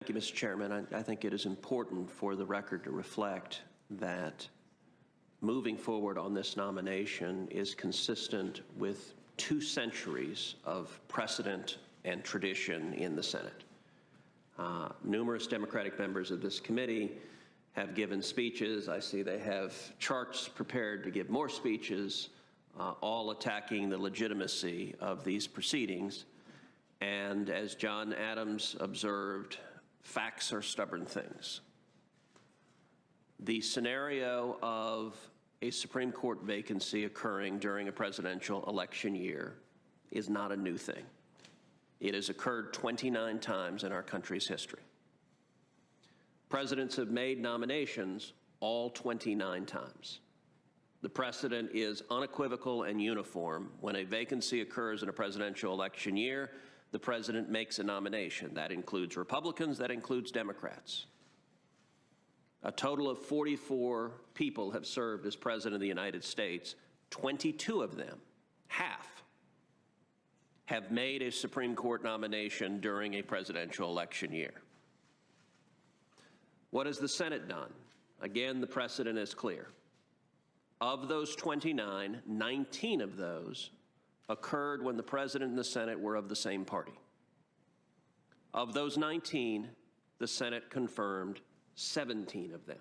Thank you, Mr. Chairman. I think it is important for the record to reflect that moving forward on this nomination is consistent with 2 centuries of precedent and tradition in the Senate. Numerous Democratic members of this committee have given speeches. I see they have charts prepared to give more speeches, all attacking the legitimacy of these proceedings. And as John Adams observed, facts are stubborn things. The scenario of a Supreme Court vacancy occurring during a presidential election year is not a new thing. It has occurred 29 times in our country's history. Presidents have made nominations all 29 times. The precedent is unequivocal and uniform. When a vacancy occurs in a presidential election year, the president makes a nomination. That includes Republicans, that includes Democrats. A total of 44 people have served as President of the United States. 22 of them, half, have made a Supreme Court nomination during a presidential election year. What has the Senate done? Again, the precedent is clear. Of those 29, 19 of those occurred when the President and the Senate were of the same party. Of those 19, the Senate confirmed 17 of them.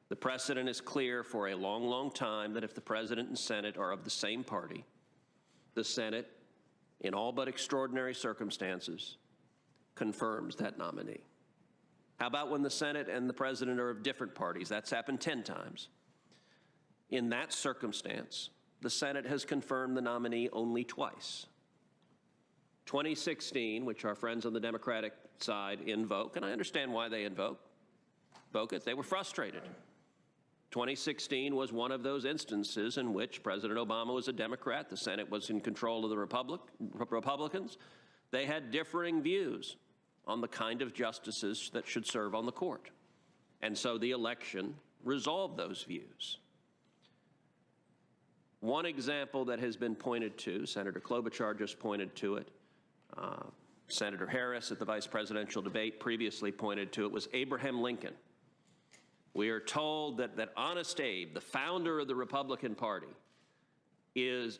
The precedent is clear for a long, long time that if the President and Senate are of the same party, the Senate, in all but extraordinary circumstances, confirms that nominee. How about when the Senate and the President are of different parties? That's happened 10 times. In that circumstance, the Senate has confirmed the nominee only twice. 2016, which our friends on the Democratic side invoke, and I understand why they invoke it, they were frustrated. 2016 was one of those instances in which President Obama was a Democrat, the Senate was in control of the Republicans. They had differing views on the kind of justices that should serve on the court. And so the election resolved those views. One example that has been pointed to, Senator Klobuchar just pointed to it, Senator Harris at the vice presidential debate previously pointed to it, was Abraham Lincoln. We are told that Honest Abe, the founder of the Republican Party,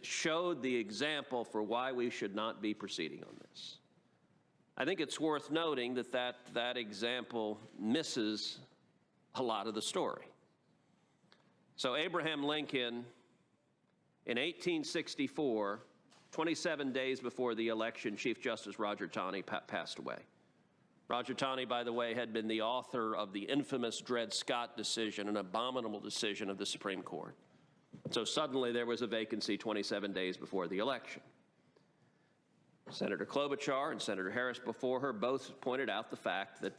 showed the example for why we should not be proceeding on this. I think it's worth noting that example misses a lot of the story. So Abraham Lincoln, in 1864, 27 days before the election, Chief Justice Roger Taney passed away. Roger Taney, by the way, had been the author of the infamous Dred Scott decision, an abominable decision of the Supreme Court. So suddenly there was a vacancy 27 days before the election. Senator Klobuchar and Senator Harris before her both pointed out the fact that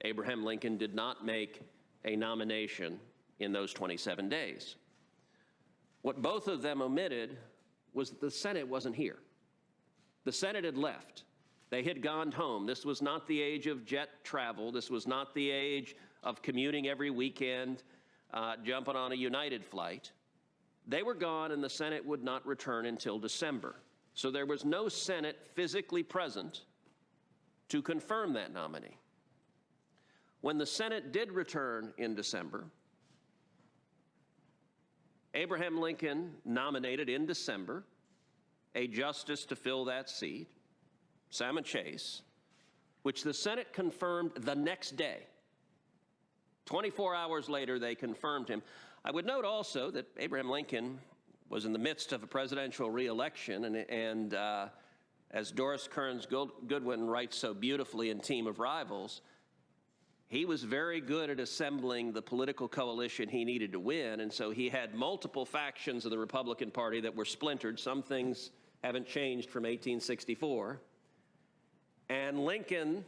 Abraham Lincoln did not make a nomination in those 27 days. What both of them omitted was that the Senate wasn't here. The Senate had left. They had gone home. This was not the age of jet travel. This was not the age of commuting every weekend, jumping on a United flight. They were gone, and the Senate would not return until December. So there was no Senate physically present to confirm that nominee. When the Senate did return in December, Abraham Lincoln nominated in December a justice to fill that seat, Salmon Chase, which the Senate confirmed the next day. 24 hours later, they confirmed him. I would note also that Abraham Lincoln was in the midst of a presidential re-election, and as Doris Kearns Goodwin writes so beautifully in Team of Rivals, he was very good at assembling the political coalition he needed to win, and so he had multiple factions of the Republican Party that were splintered. Some things haven't changed from 1864. And Lincoln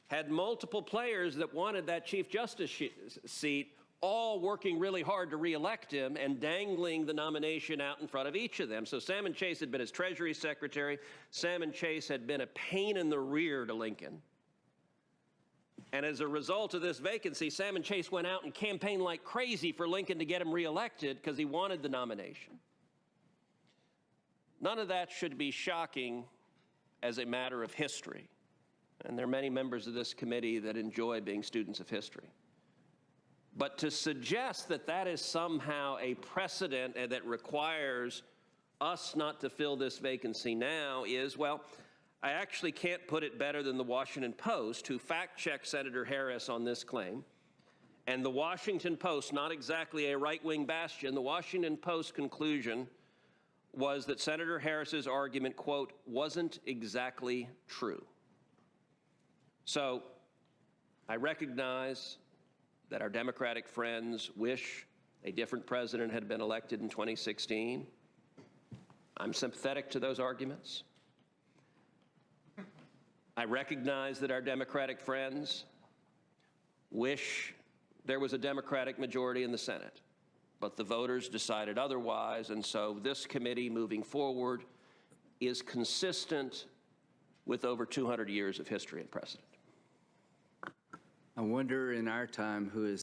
had multiple players that wanted that Chief Justice seat, all working really hard to re-elect him and dangling the nomination out in front of each of them. So Salmon Chase had been his Treasury Secretary. Salmon Chase had been a pain in the rear to Lincoln. And as a result of this vacancy, Salmon Chase went out and campaigned like crazy for Lincoln to get him reelected because he wanted the nomination. None of that should be shocking as a matter of history. and there are many members of this committee that enjoy being students of history. But to suggest that that is somehow a precedent and that requires us not to fill this vacancy now is, well, I actually can't put it better than the Washington Post, who fact-checked Senator Harris on this claim. And the Washington Post, not exactly a right-wing bastion, the Washington Post conclusion was that Senator Harris's argument, quote, wasn't exactly true. So I recognize that our Democratic friends wish a different president had been elected in 2016. I'm sympathetic to those arguments. I recognize that our Democratic friends wish there was a Democratic majority in the Senate, but the voters decided otherwise, and so this committee moving forward is consistent with over 200 years of history and precedent. I wonder in our time who is